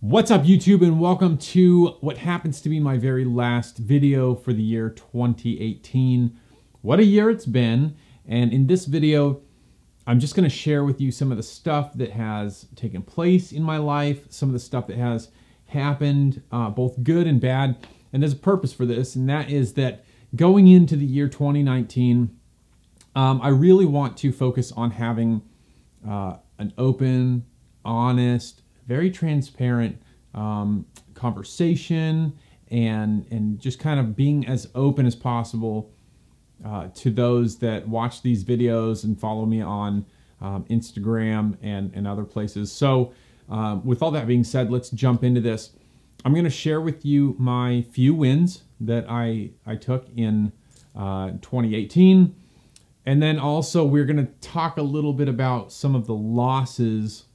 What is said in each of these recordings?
What's up, YouTube, and welcome to what happens to be my very last video for the year 2018. What a year it's been. And in this video, I'm just going to share with you some of the stuff that has taken place in my life, some of the stuff that has happened, both good and bad. And there's a purpose for this, and that is that going into the year 2019, I really want to focus on having an open, honest, very transparent conversation and just kind of being as open as possible to those that watch these videos and follow me on Instagram and other places. So with all that being said, let's jump into this. I'm going to share with you my few wins that I took in 2018. And then also we're going to talk a little bit about some of the losses,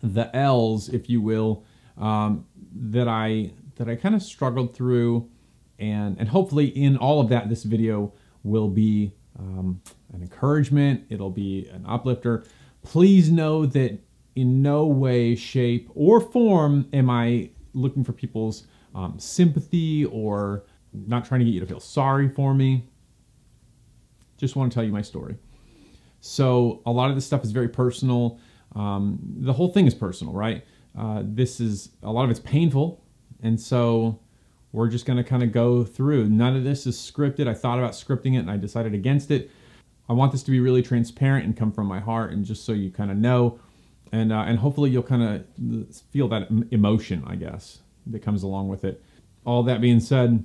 the L's, if you will, that I kind of struggled through, and hopefully in all of that, this video will be an encouragement. It'll be an uplifter. Please know that in no way, shape, or form am I looking for people's sympathy or not trying to get you to feel sorry for me. Just want to tell you my story. So a lot of this stuff is very personal. The whole thing is personal, right? This is, a lot of it's painful. And so we're just going to kind of go through. None of this is scripted. I thought about scripting it and I decided against it. I want this to be really transparent and come from my heart, and just so you kind of know. And hopefully you'll kind of feel that emotion, I guess, that comes along with it. All that being said,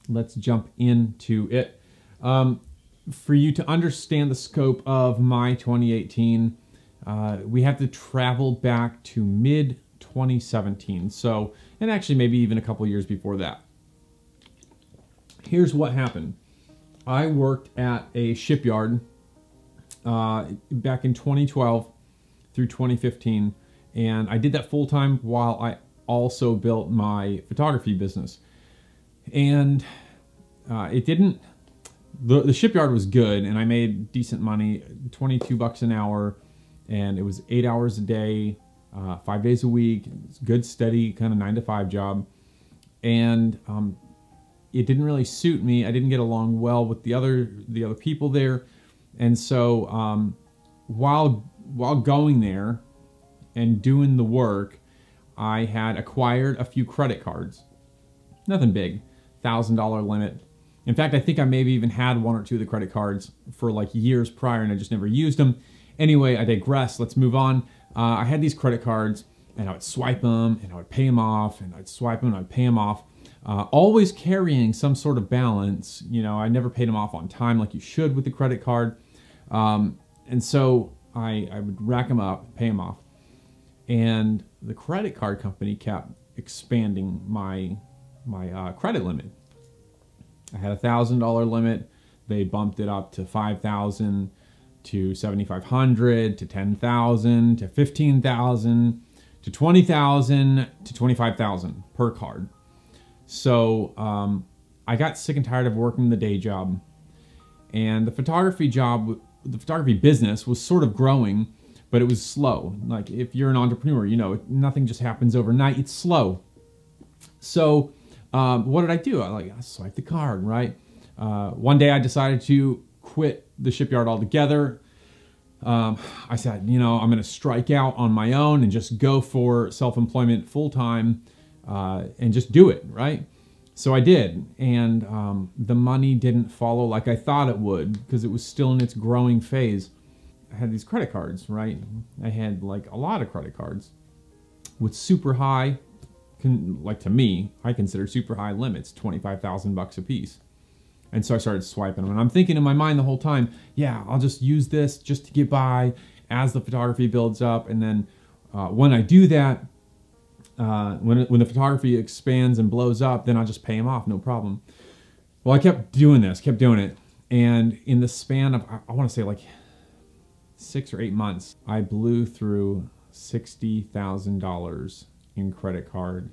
let's jump into it. For you to understand the scope of my 2018, we have to travel back to mid-2017. So, and actually maybe even a couple years before that. Here's what happened. I worked at a shipyard back in 2012 through 2015. And I did that full-time while I also built my photography business. And it didn't... The shipyard was good, and I made decent money, 22 bucks an hour, and it was 8 hours a day, 5 days a week. It's good, steady, kind of 9 to 5 job. And it didn't really suit me. I didn't get along well with the other people there. And so while going there and doing the work, I had acquired a few credit cards. Nothing big, $1,000 limit. In fact, I think I maybe even had one or two of the credit cards for like years prior, and I just never used them. Anyway, I digress. Let's move on. I had these credit cards, and I would swipe them, and I would pay them off, and I'd swipe them, and I'd pay them off. Always carrying some sort of balance. You know, I never paid them off on time like you should with the credit card. And so I would rack them up, pay them off. And the credit card company kept expanding my credit limit. I had a $1,000 limit. They bumped it up to $5,000, to $7,500, to $10,000, to $15,000, to $20,000, to $25,000 per card. So I got sick and tired of working the day job, and the photography business was sort of growing, but it was slow. Like, if you're an entrepreneur, you know, nothing just happens overnight. It's slow. So what did I do? I swiped the card, right? One day I decided to quit the shipyard altogether. I said, you know, I'm going to strike out on my own and just go for self-employment full-time and just do it, right? So I did. And the money didn't follow like I thought it would, because it was still in its growing phase. I had these credit cards, right? I had like a lot of credit cards with super high, like, to me, I consider super high limits, 25,000 bucks a piece. And so I started swiping them, and I'm thinking in my mind the whole time, yeah, I'll just use this just to get by as the photography builds up. And then when I do that, when the photography expands and blows up, then I'll just pay them off, no problem. Well, I kept doing this, kept doing it. And in the span of, I want to say like 6 or 8 months, I blew through $60,000 in credit card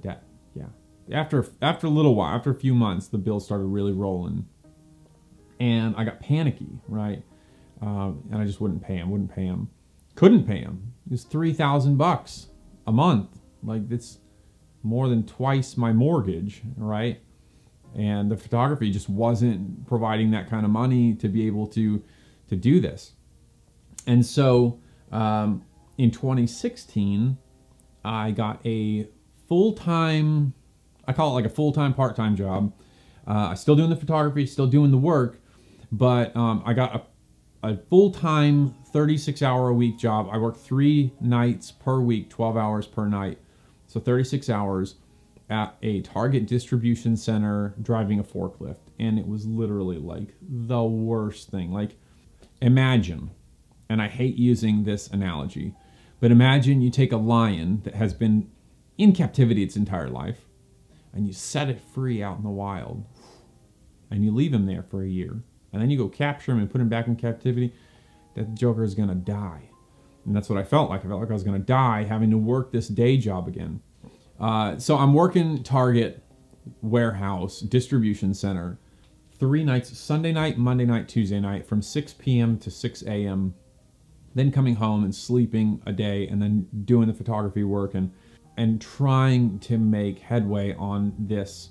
debt. Yeah. After a little while, after a few months, the bill started really rolling, and I got panicky, right? And I just wouldn't pay him, couldn't pay him. It was $3,000 a month. Like, it's more than twice my mortgage, right? And the photography just wasn't providing that kind of money to be able to do this. And so in 2016, I got a full-time, I call it like a full-time, part-time job. I still doing the photography, still doing the work, but I got a full-time 36-hour-a-week job. I work 3 nights per week, 12 hours per night. So 36 hours at a Target distribution center driving a forklift. And it was literally like the worst thing. Like, imagine, and I hate using this analogy, but imagine you take a lion that has been in captivity its entire life and you set it free out in the wild and you leave him there for a year. And then you go capture him and put him back in captivity. That joker is going to die. And that's what I felt like. I felt like I was going to die having to work this day job again. So I'm working Target warehouse, distribution center, 3 nights, Sunday night, Monday night, Tuesday night, from 6 p.m. to 6 a.m., then coming home and sleeping a day, and then doing the photography work and trying to make headway on this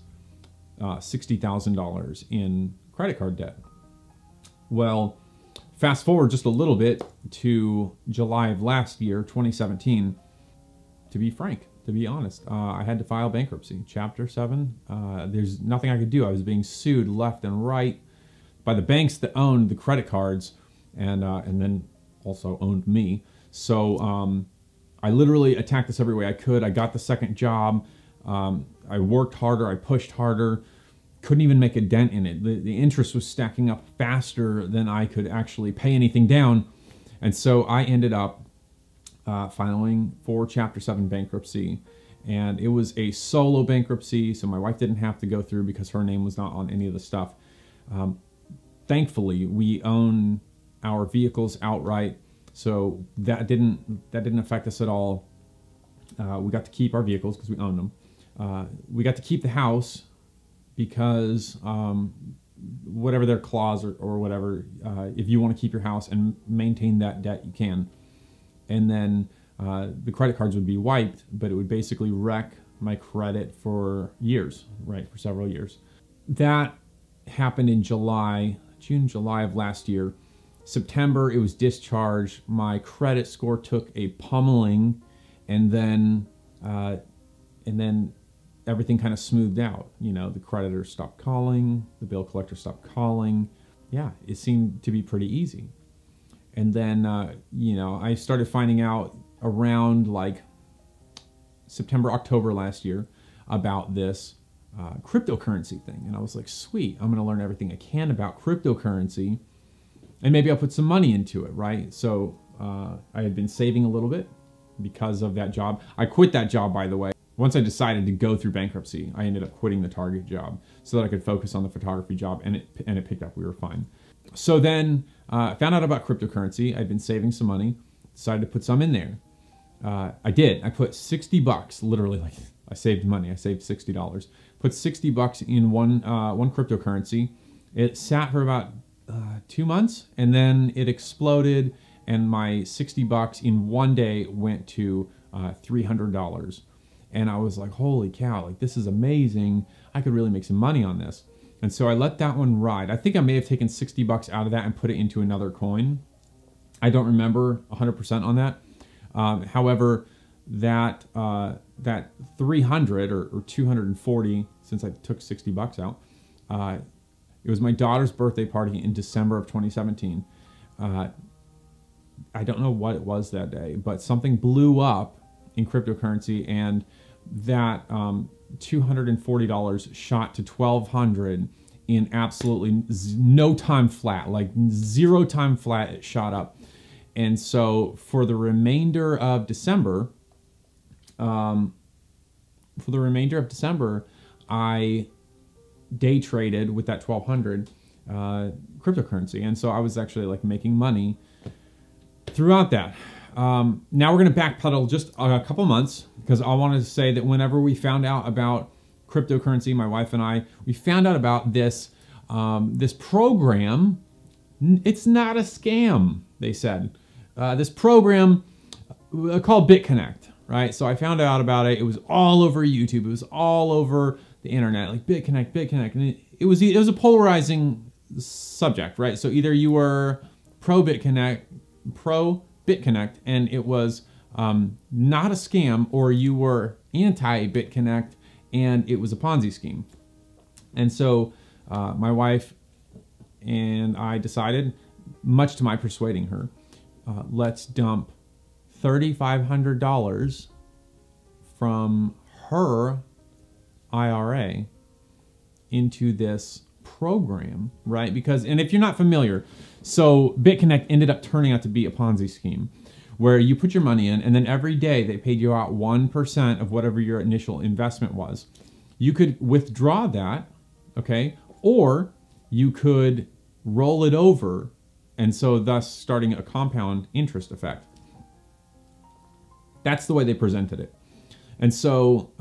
$60,000 in credit card debt. Well, fast forward just a little bit to July of last year, 2017, to be frank, to be honest, I had to file bankruptcy, Chapter 7. There's nothing I could do. I was being sued left and right by the banks that owned the credit cards and then also owned me. So I literally attacked this every way I could. I got the second job. I worked harder. I pushed harder. Couldn't even make a dent in it. The interest was stacking up faster than I could actually pay anything down. And so I ended up filing for Chapter 7 bankruptcy. And it was a solo bankruptcy, so my wife didn't have to go through because her name was not on any of the stuff. Thankfully, we own our vehicles outright, so that didn't affect us at all. We got to keep our vehicles because we owned them. We got to keep the house because whatever their clause or whatever, if you want to keep your house and maintain that debt, you can. And then the credit cards would be wiped, but it would basically wreck my credit for years, right, for several years. That happened in June, July of last year. September, it was discharged. My credit score took a pummeling, and then everything kind of smoothed out. You know, the creditor stopped calling, the bill collector stopped calling. Yeah, it seemed to be pretty easy. And then, you know, I started finding out around like September, October last year about this cryptocurrency thing. And I was like, sweet, I'm going to learn everything I can about cryptocurrency and maybe I'll put some money into it, right? So I had been saving a little bit because of that job. I quit that job, by the way. Once I decided to go through bankruptcy, I ended up quitting the Target job so that I could focus on the photography job, and it picked up. We were fine. So then I found out about cryptocurrency. I'd been saving some money, decided to put some in there. I did. I put $60, literally, like I saved money. I saved $60. Put $60 in one cryptocurrency. It sat for about 2 months, and then it exploded, and my $60 in one day went to $300. And I was like, holy cow, like this is amazing. I could really make some money on this. And so I let that one ride. I think I may have taken $60 out of that and put it into another coin. I don't remember 100% on that. However, that 300 or 240, since I took $60 out, it was my daughter's birthday party in December of 2017. I don't know what it was that day, but something blew up in cryptocurrency, and that $240 shot to $1,200 in absolutely no time flat, like 0 time flat. It shot up. And so for the remainder of December, I day traded with that $1,200 cryptocurrency. And so I was actually like making money throughout that. Now we're going to backpedal just a couple months, because I wanted to say that whenever we found out about cryptocurrency, my wife and I, we found out about this, this program. It's not a scam, they said. This program called BitConnect. right? So I found out about it. It was all over YouTube. It was all over the internet, like BitConnect. And it was a polarizing subject, right? So either you were pro BitConnect, and it was not a scam, or you were anti BitConnect and it was a Ponzi scheme. And so my wife and I decided, much to my persuading her, let's dump $3,500 from her IRA into this program, right? Because, and if you're not familiar, so BitConnect ended up turning out to be a Ponzi scheme where you put your money in and then every day they paid you out 1% of whatever your initial investment was. You could withdraw that, okay? Or you could roll it over, and so thus starting a compound interest effect. That's the way they presented it. And so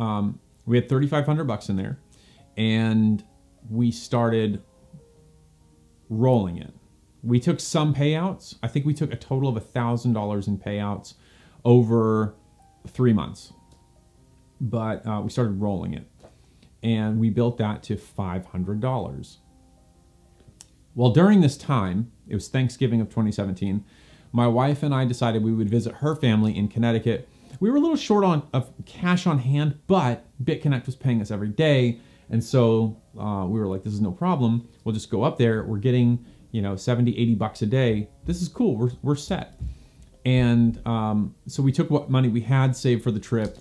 we had $3,500 in there, and we started rolling it. We took some payouts. I think we took a total of $1,000 in payouts over 3 months. But we started rolling it, and we built that to $500. Well, during this time, it was Thanksgiving of 2017, my wife and I decided we would visit her family in Connecticut. We were a little short of cash on hand, but BitConnect was paying us every day. And so we were like, this is no problem. We'll just go up there. We're getting, $70, $80 a day. This is cool. We're set. And so we took what money we had saved for the trip,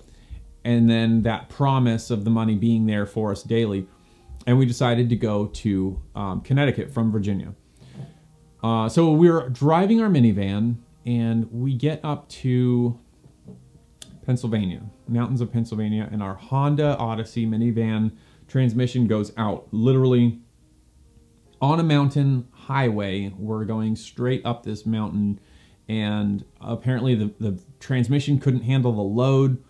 and then that promise of the money being there for us daily. And we decided to go to Connecticut from Virginia. So we were driving our minivan, and we get up to Pennsylvania, mountains of Pennsylvania, and our Honda Odyssey minivan transmission goes out. Literally on a mountain highway, we're going straight up this mountain, and apparently the transmission couldn't handle the load,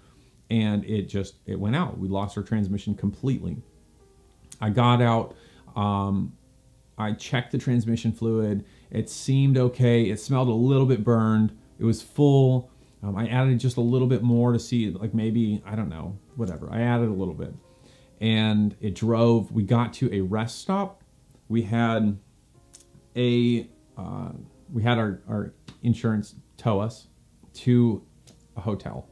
and it went out. We lost our transmission completely. I got out, I checked the transmission fluid. It seemed okay. It smelled a little bit burned. It was full. I added just a little bit more to see, like maybe, I don't know, whatever. I added a little bit. And it drove. We got to a rest stop. We had our insurance tow us to a hotel.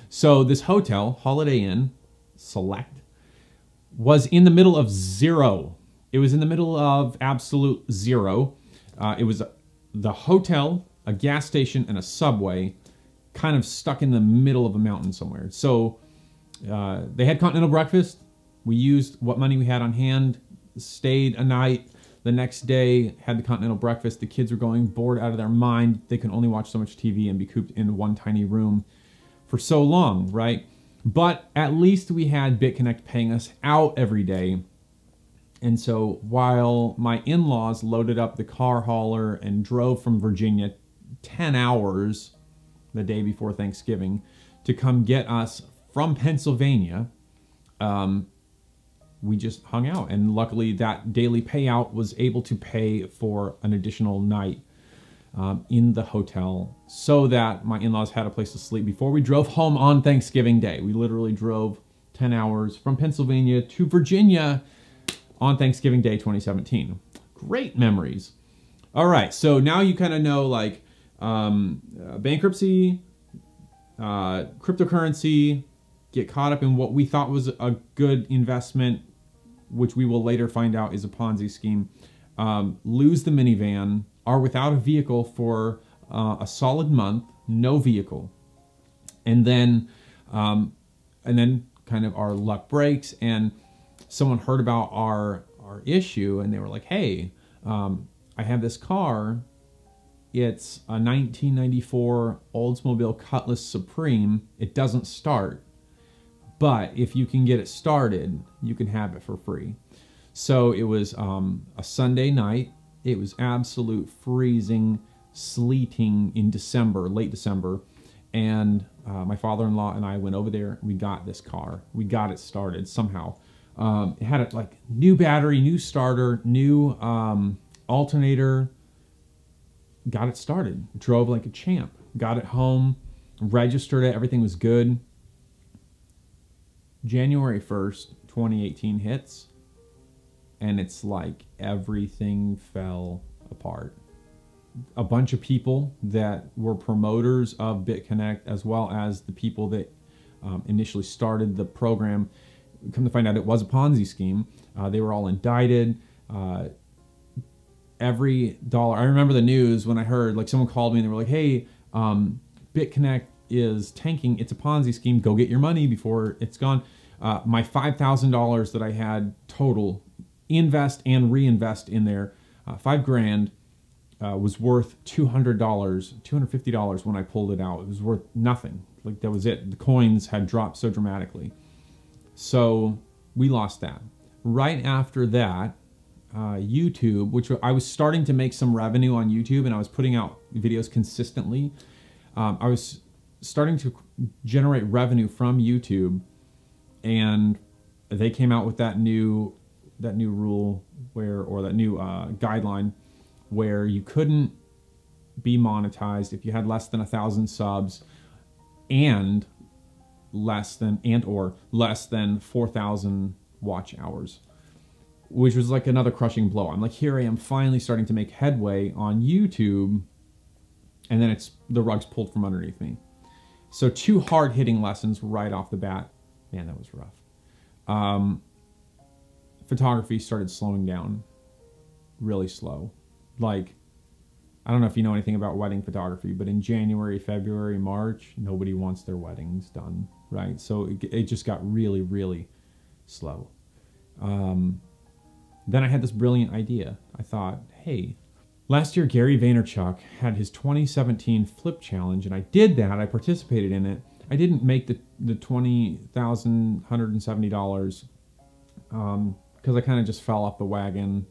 So this hotel, Holiday Inn Select, was in the middle of zero. It was in the middle of absolute zero. It was the hotel, a gas station, and a subway kind of stuck in the middle of a mountain somewhere. So they had continental breakfast. We used what money we had on hand, stayed a night. The next day, had the continental breakfast. The kids were going bored out of their mind. They can only watch so much TV and be cooped in one tiny room for so long, right? But at least we had BitConnect paying us out every day. And so while my in-laws loaded up the car hauler and drove from Virginia 10 hours the day before Thanksgiving to come get us from Pennsylvania, we just hung out. And luckily that daily payout was able to pay for an additional night in the hotel so that my in-laws had a place to sleep before we drove home on Thanksgiving Day. We literally drove 10 hours from Pennsylvania to Virginia on Thanksgiving Day 2017. Great memories. All right, so now you kind of know like bankruptcy, cryptocurrency, get caught up in what we thought was a good investment, which we will later find out is a Ponzi scheme, lose the minivan, are without a vehicle for a solid month, no vehicle. And then kind of our luck breaks, and someone heard about our issue, and they were like, hey, I have this car. It's a 1994 Oldsmobile Cutlass Supreme. It doesn't start, but if you can get it started, you can have it for free. So it was a Sunday night. It was absolute freezing, sleeting in December, late December. And my father-in-law and I went over there. We got this car. We got it started somehow. It had a like new battery, new starter, new alternator. Got it started. Drove like a champ. Got it home. registered it, everything was good. January 1st, 2018 hits, and it's like everything fell apart. A bunch of people that were promoters of BitConnect, as well as the people that initially started the program, come to find out it was a Ponzi scheme. They were all indicted. Every dollar, I remember the news when I heard, like, someone called me and they were like, hey, BitConnect is tanking. It's a Ponzi scheme. Go get your money before it's gone. My $5,000 that I had total, invest and reinvest in there, $5,000, was worth $200, $250 when I pulled it out. It was worth nothing. Like, that was it. The coins had dropped so dramatically. So we lost that. Right after that, YouTube, which I was starting to make some revenue on YouTube, and I was putting out videos consistently. I was starting to generate revenue from YouTube, and they came out with that new rule where, or that new guideline where you couldn't be monetized if you had less than 1,000 subs and less than 4,000 watch hours, which was like another crushing blow. I'm like, here I am finally starting to make headway on YouTube, and then the rug's pulled from underneath me. So 2 hard-hitting lessons right off the bat. Man, that was rough. Photography started slowing down, really slow. Like, I don't know if you know anything about wedding photography, but in January, February, March, nobody wants their weddings done, right? So it just got really, really slow. Then I had this brilliant idea. I thought, hey, last year Gary Vaynerchuk had his 2017 Flip Challenge, and I did that. I participated in it. I didn't make the $20,170 because I kind of just fell off the wagon.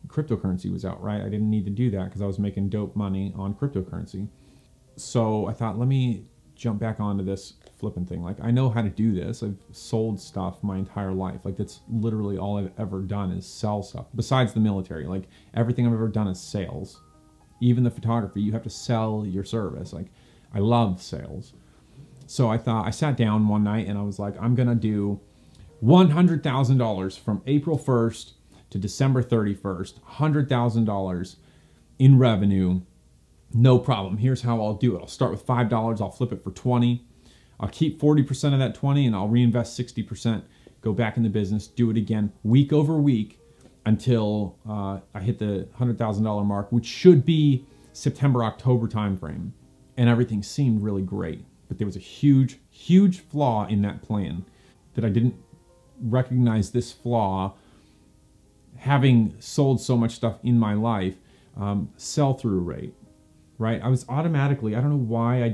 Cryptocurrency was out, right? I didn't need to do that because I was making dope money on cryptocurrency. So I thought, let me jump back onto this flipping thing. Like, I know how to do this. I've sold stuff my entire life. Like, that's literally all I've ever done is sell stuff. Besides the military, like, everything I've ever done is sales. Even the photography, you have to sell your service. Like, I love sales. So I thought, I sat down one night and I was like, I'm gonna do $100,000 from April 1st to December 31st, $100,000 in revenue, no problem. Here's how I'll do it. I'll start with $5, I'll flip it for 20. I'll keep 40% of that 20 and I'll reinvest 60%, go back in the business, do it again week over week until I hit the $100,000 mark, which should be September, October timeframe. And everything seemed really great. But there was a huge, huge flaw in that plan that I didn't recognize this flaw. Having sold so much stuff in my life, sell-through rate, right? I was automatically, I don't know why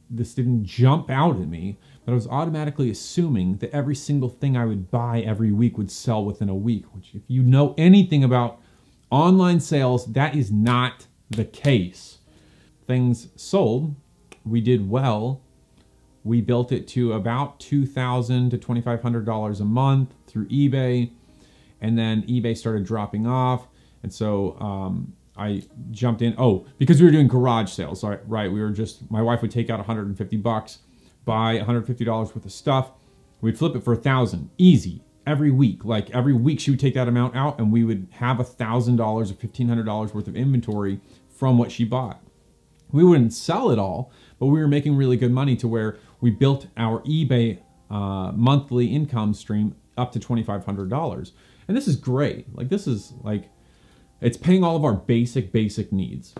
this didn't jump out at me, but I was automatically assuming that every single thing I would buy every week would sell within a week, which, if you know anything about online sales, that is not the case. Things sold, we did well. We built it to about $2,000 to $2,500 a month through eBay. And then eBay started dropping off. And so I jumped in. Oh, because we were doing garage sales, right? We were just, my wife would take out $150, buy $150 worth of stuff. We'd flip it for $1,000, easy, every week. Like, every week she would take that amount out and we would have $1,000 or $1,500 worth of inventory from what she bought. We wouldn't sell it all, but we were making really good money to where we built our eBay monthly income stream up to $2,500. And this is great. Like, this is like, it's paying all of our basic needs.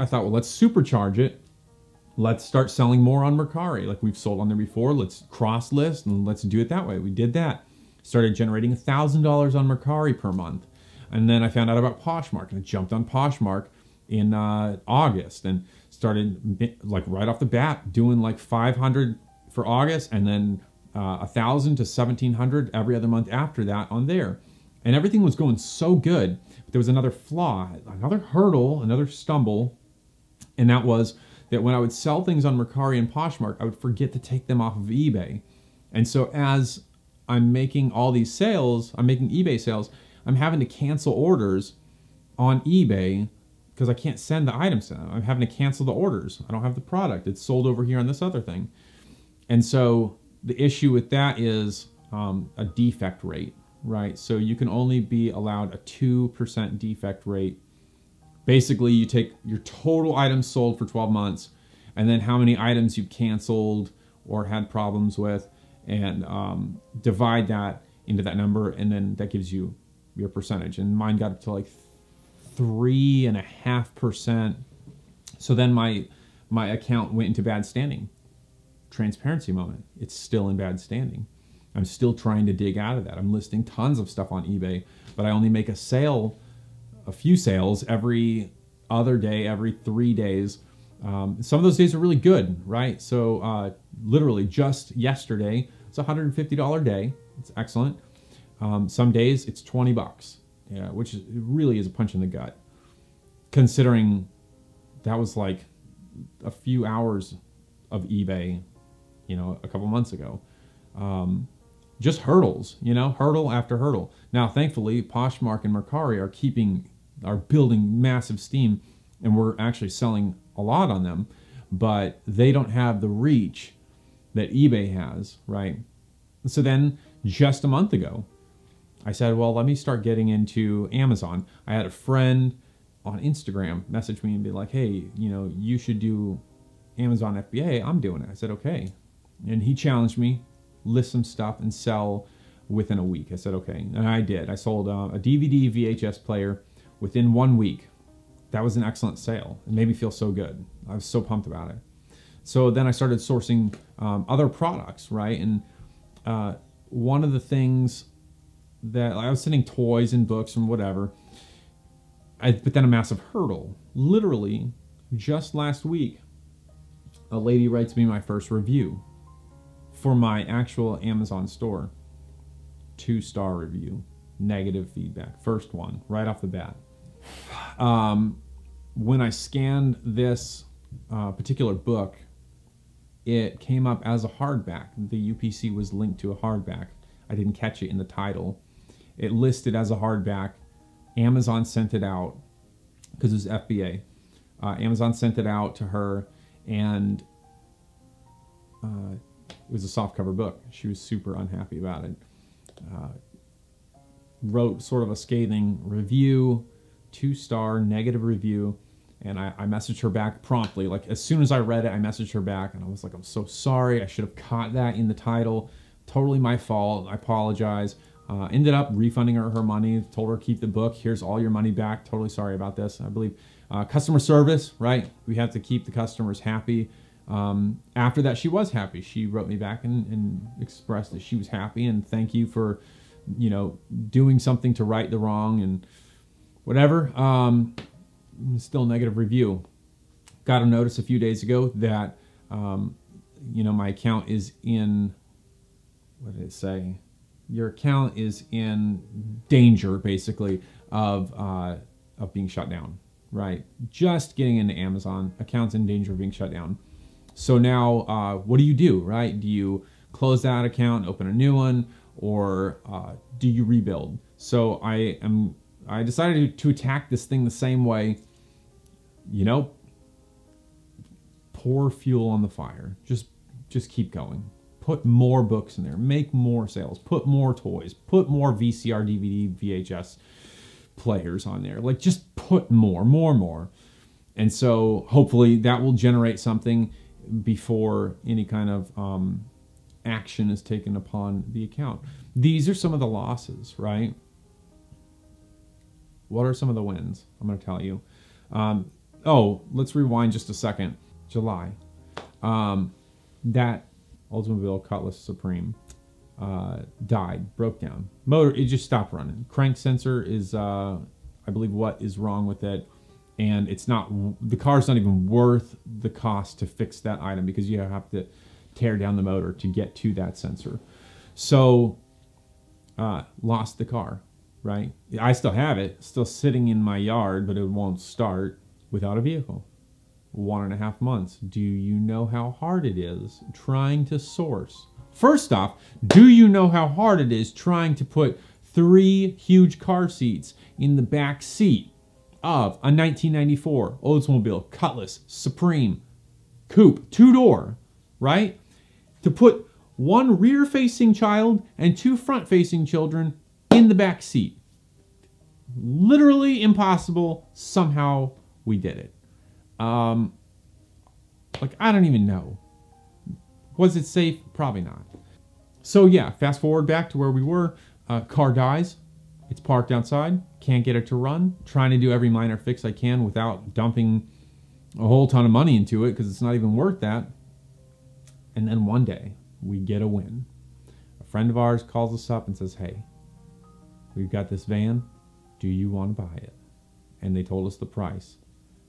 I thought, well, let's supercharge it. Let's start selling more on Mercari. Like, we've sold on there before. Let's cross list and let's do it that way. We did that. Started generating $1,000 on Mercari per month. And then I found out about Poshmark and I jumped on Poshmark in August and started, like, right off the bat doing like 500 for August and then 1,000 to 1,700 every other month after that on there. And everything was going so good. But there was another flaw, another hurdle, another stumble. And that was that when I would sell things on Mercari and Poshmark, I would forget to take them off of eBay. And so as I'm making all these sales, I'm making eBay sales, I'm having to cancel orders on eBay because I can't send the items to them. I'm having to cancel the orders. I don't have the product. It's sold over here on this other thing. And so the issue with that is a defect rate, right? So you can only be allowed a 2% defect rate. Basically, you take your total items sold for 12 months and then how many items you've canceled or had problems with, and divide that into that number, and then that gives you your percentage. And mine got up to like 3.5%. So then my account went into bad standing. Transparency moment. It's still in bad standing. I'm still trying to dig out of that. I'm listing tons of stuff on eBay, but I only make a sale, a few sales every other day, every 3 days. Some of those days are really good, right? So literally just yesterday, it's a $150 day. It's excellent. Some days it's 20 bucks, yeah, which is, it really is a punch in the gut, considering that was like a few hours of eBay, you know, a couple months ago. Just hurdles, you know, hurdle after hurdle. Now, thankfully, Poshmark and Mercari are building massive steam, and we're actually selling a lot on them, but they don't have the reach that eBay has, right? So then just a month ago, I said, well, let me start getting into Amazon. I had a friend on Instagram message me and be like, hey, you know, you should do Amazon FBA. I'm doing it. I said, okay. And he challenged me, list some stuff and sell within a week. I said, okay. And I did. I sold a DVD VHS player within 1 week. That was an excellent sale. It made me feel so good. I was so pumped about it. So then I started sourcing other products, right? And one of the things that I was sending toys and books and whatever, but then a massive hurdle. Literally, just last week, a lady writes me my first review for my actual Amazon store. 2-star review, negative feedback. First one, right off the bat. When I scanned this particular book, it came up as a hardback. The UPC was linked to a hardback. I didn't catch it in the title. It listed as a hardback. Amazon sent it out because it was FBA. Amazon sent it out to her, and it was a softcover book. She was super unhappy about it. Wrote sort of a scathing review, 2-star negative review, and I messaged her back promptly. Like as soon as I read it, I messaged her back, and I was like, I'm so sorry. I should have caught that in the title. Totally my fault. I apologize. Ended up refunding her money, told her keep the book. Here's all your money back. Totally sorry about this. I believe customer service, right? We have to keep the customers happy. After that, she was happy. She wrote me back and expressed that she was happy and thank you for, you know, doing something to right the wrong and whatever. Still negative review. Got a notice a few days ago that, you know, my account is in, what did it say? Your account is in danger, basically, of being shut down, right? Just getting into Amazon, account's in danger of being shut down. So now, what do, right? Do you close that account, open a new one, or do you rebuild? So I decided to attack this thing the same way, you know, pour fuel on the fire. Just keep going. Put more books in there, make more sales, put more toys, put more VCR, DVD, VHS players on there. Like just put more. And so hopefully that will generate something before any kind of action is taken upon the account. These are some of the losses, right? What are some of the wins? I'm going to tell you. Oh, let's rewind just a second. July. That Oldsmobile Cutlass Supreme died, broke down. Motor, it just stopped running. Crank sensor is, I believe, what is wrong with it. And it's not, the car's not even worth the cost to fix that item because you have to tear down the motor to get to that sensor. So, lost the car, right? I still have it, still sitting in my yard, but it won't start without a vehicle. 1.5 months. Do you know how hard it is trying to source? First off, do you know how hard it is trying to put 3 huge car seats in the back seat of a 1994 Oldsmobile Cutlass Supreme Coupe 2-door, right? To put one rear-facing child and 2 front-facing children in the back seat. Literally impossible. Somehow we did it. Like, I don't even know. Was it safe? Probably not. So yeah, fast forward back to where we were. Car dies. It's parked outside. Can't get it to run. Trying to do every minor fix I can without dumping a whole ton of money into it because it's not even worth that. And then one day, we get a win. A friend of ours calls us up and says, hey, we've got this van. Do you want to buy it? And they told us the price.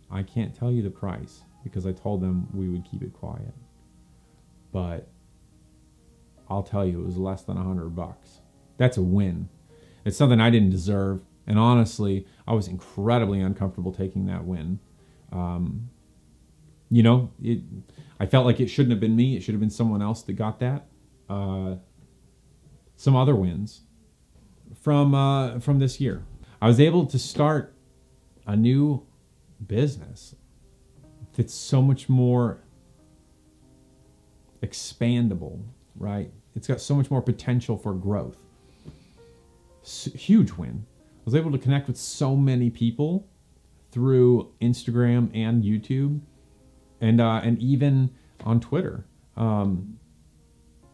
I can't tell you the price because I told them we would keep it quiet. But I'll tell you, it was less than $100. That's a win. It's something I didn't deserve. And honestly, I was incredibly uncomfortable taking that win. You know, I felt like it shouldn't have been me. It should have been someone else that got that. Some other wins from this year. I was able to start a new business that's so much more expandable, right? It's got so much more potential for growth. Huge win. I was able to connect with so many people through Instagram and YouTube, and even on Twitter.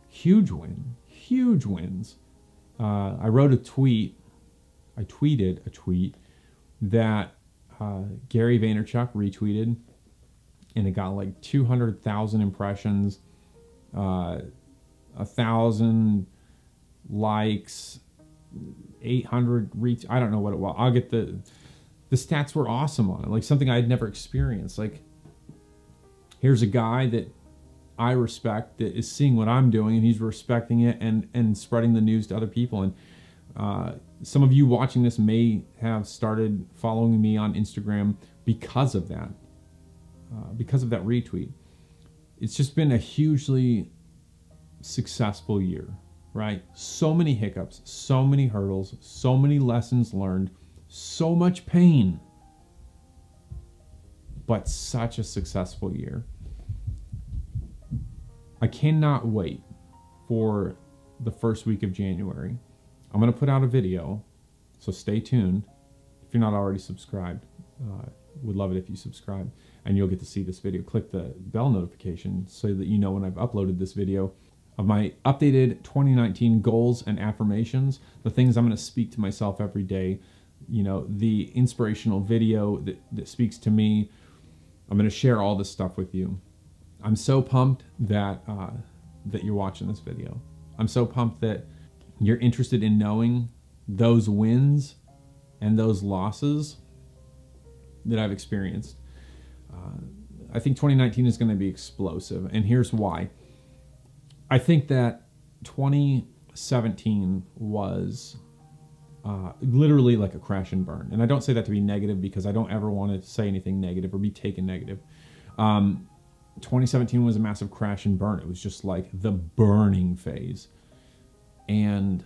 Huge win. Huge wins. I wrote a tweet. I tweeted a tweet that Gary Vaynerchuk retweeted, and it got like 200,000 impressions, 1,000 likes, 800 reach. I don't know what it was. I'll get the stats were awesome on it. Like something I had never experienced. Like, here's a guy that I respect that is seeing what I'm doing, and he's respecting it and spreading the news to other people. And some of you watching this may have started following me on Instagram because of that retweet. It's just been a hugely successful year, right? So many hiccups, so many hurdles, so many lessons learned, so much pain, but such a successful year. I cannot wait for the first week of January. I'm going to put out a video, so stay tuned. If you're not already subscribed, would love it if you subscribe, and you'll get to see this video. Click the bell notification so that you know when I've uploaded this video of my updated 2019 goals and affirmations, the things I'm going to speak to myself every day, you know, the inspirational video that speaks to me. I'm going to share all this stuff with you. I'm so pumped that you're watching this video. I'm so pumped that you're interested in knowing those wins and those losses that I've experienced. I think 2019 is going to be explosive, and here's why. I think that 2017 was literally like a crash and burn. And I don't say that to be negative because I don't ever want to say anything negative or be taken negative. 2017 was a massive crash and burn. It was just like the burning phase. And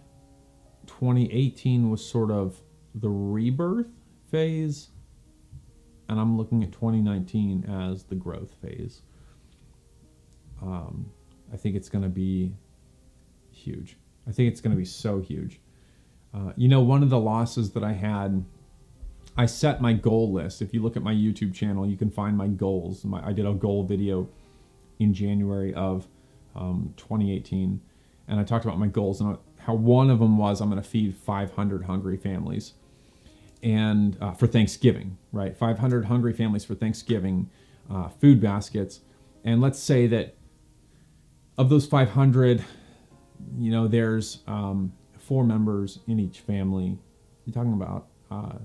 2018 was sort of the rebirth phase. And I'm looking at 2019 as the growth phase. I think it's going to be huge. I think it's going to be so huge. You know, one of the losses that I had, I set my goal list. If you look at my YouTube channel, you can find my goals. I did a goal video in January of 2018. And I talked about my goals and how one of them was I'm going to feed 500 hungry families. And for Thanksgiving, right? 500 hungry families for Thanksgiving, food baskets. And let's say that of those 500, you know, there's 4 members in each family. You're talking about a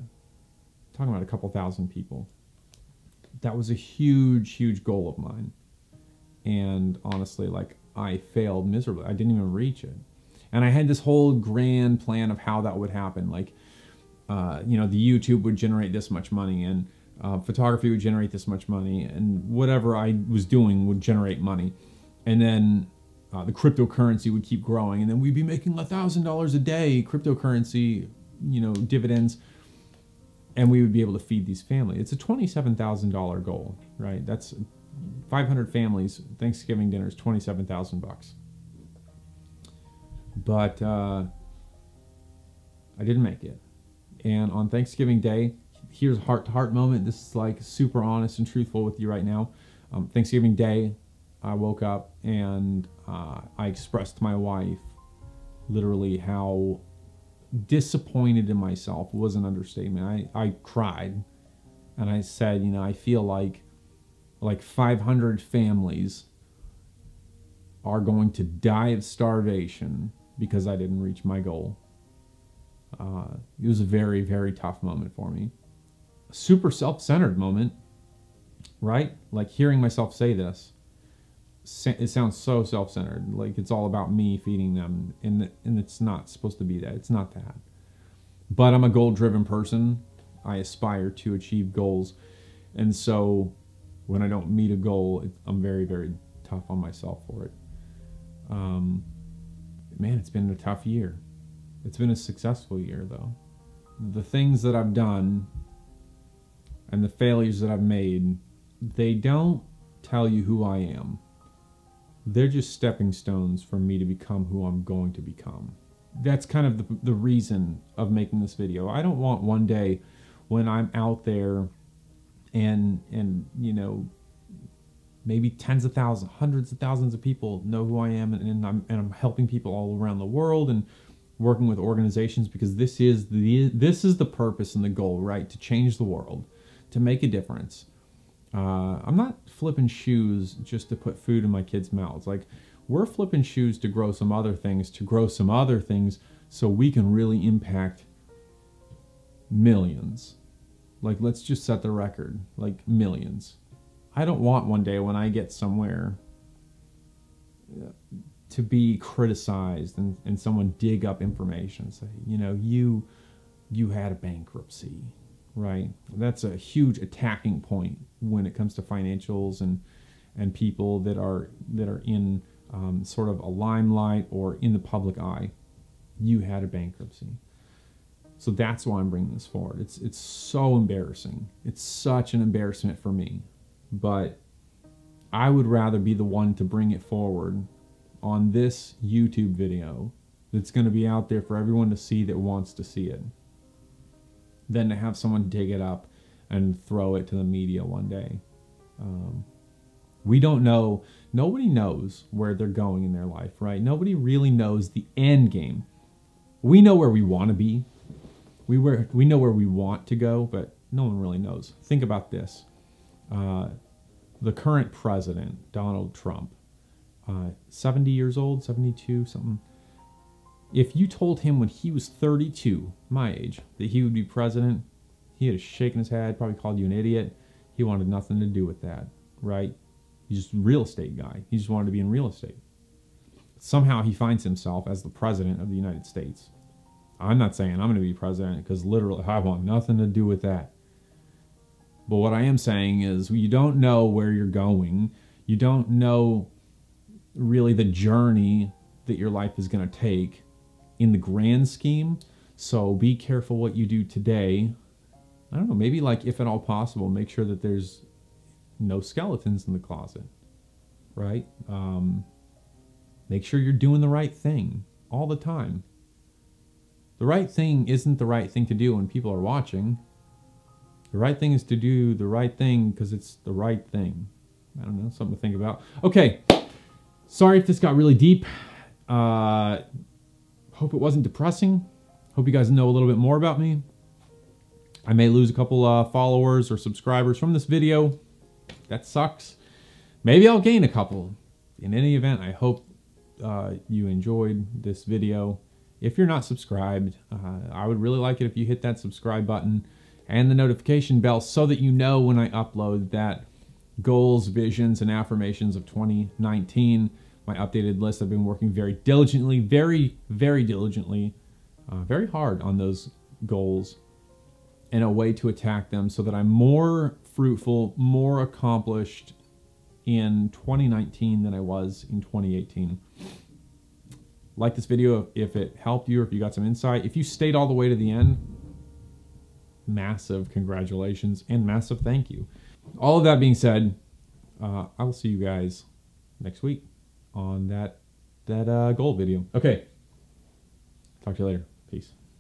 couple thousand people. That was a huge, huge goal of mine. And honestly, like, I failed miserably. I didn't even reach it. And I had this whole grand plan of how that would happen. Like, you know, the YouTube would generate this much money, and photography would generate this much money, and whatever I was doing would generate money. And then the cryptocurrency would keep growing, and then we'd be making $1,000 a day, cryptocurrency, you know, dividends. and we would be able to feed these families. It's a $27,000 goal, right? That's 500 families. Thanksgiving dinner is $27,000. But I didn't make it. And on Thanksgiving Day, here's a heart-to-heart moment. This is like super honest and truthful with you right now. Thanksgiving Day, I woke up and I expressed to my wife literally how disappointed in myself was an understatement. I cried and I said, you know, I feel like 500 families are going to die of starvation because I didn't reach my goal. It was a very, very tough moment for me. A super self-centered moment, right? Like hearing myself say this, it sounds so self-centered. Like it's all about me feeding them, and it's not supposed to be that. It's not that. But I'm a goal-driven person. I aspire to achieve goals. And so when I don't meet a goal, I'm very, very tough on myself for it. Man, it's been a tough year. It's been a successful year, though. The things that I've done and the failures that I've made, they don't tell you who I am. They're just stepping stones for me to become who I'm going to become. That's kind of the reason of making this video. I don't want one day when I'm out there and you know, maybe tens of thousands, hundreds of thousands of people know who I am, and I'm helping people all around the world and working with organizations, because this is the purpose and the goal, right? To change the world, to make a difference. I'm not flipping shoes just to put food in my kids' mouths. Like, we're flipping shoes to grow some other things, so we can really impact millions. Like, let's just set the record, like millions. I don't want one day when I get somewhere to be criticized and someone dig up information and say, you know, you had a bankruptcy, right? That's a huge attacking point when it comes to financials and people that are in sort of a limelight or in the public eye. You had a bankruptcy. So that's why I'm bringing this forward. It's so embarrassing. It's such an embarrassment for me. But I would rather be the one to bring it forward on this YouTube video that's going to be out there for everyone to see that wants to see it, than to have someone dig it up and throw it to the media one day. We don't know. Nobody knows where they're going in their life, right? Nobody really knows the end game. We know where we want to be. We know where we want to go, but no one really knows. Think about this. The current president, Donald Trump, 70 years old, 72, something. If you told him when he was 32, my age, that he would be president, he would have shaken his head, probably called you an idiot. He wanted nothing to do with that, right? He's just a real estate guy. He just wanted to be in real estate. Somehow he finds himself as the president of the United States. I'm not saying I'm going to be president, because literally I want nothing to do with that. But what I am saying is, you don't know where you're going. You don't know really the journey that your life is going to take in the grand scheme. So be careful what you do today. I don't know, maybe, like, if at all possible, make sure that there's no skeletons in the closet, right? Make sure you're doing the right thing all the time. The right thing isn't the right thing to do when people are watching. The right thing is to do the right thing because it's the right thing. I don't know, something to think about. Okay, sorry if this got really deep. Hope it wasn't depressing. Hope you guys know a little bit more about me. I may lose a couple followers or subscribers from this video. That sucks. Maybe I'll gain a couple. In any event, I hope you enjoyed this video. If you're not subscribed, I would really like it if you hit that subscribe button and the notification bell so that you know when I upload that goals, visions, and affirmations of 2019, my updated list. I've been working very diligently, very, very diligently, very hard on those goals and a way to attack them so that I'm more fruitful, more accomplished in 2019 than I was in 2018. Like this video if it helped you, or if you got some insight. If you stayed all the way to the end, massive congratulations and massive thank you. All of that being said, I will see you guys next week on that goal video. Okay. Talk to you later. Peace.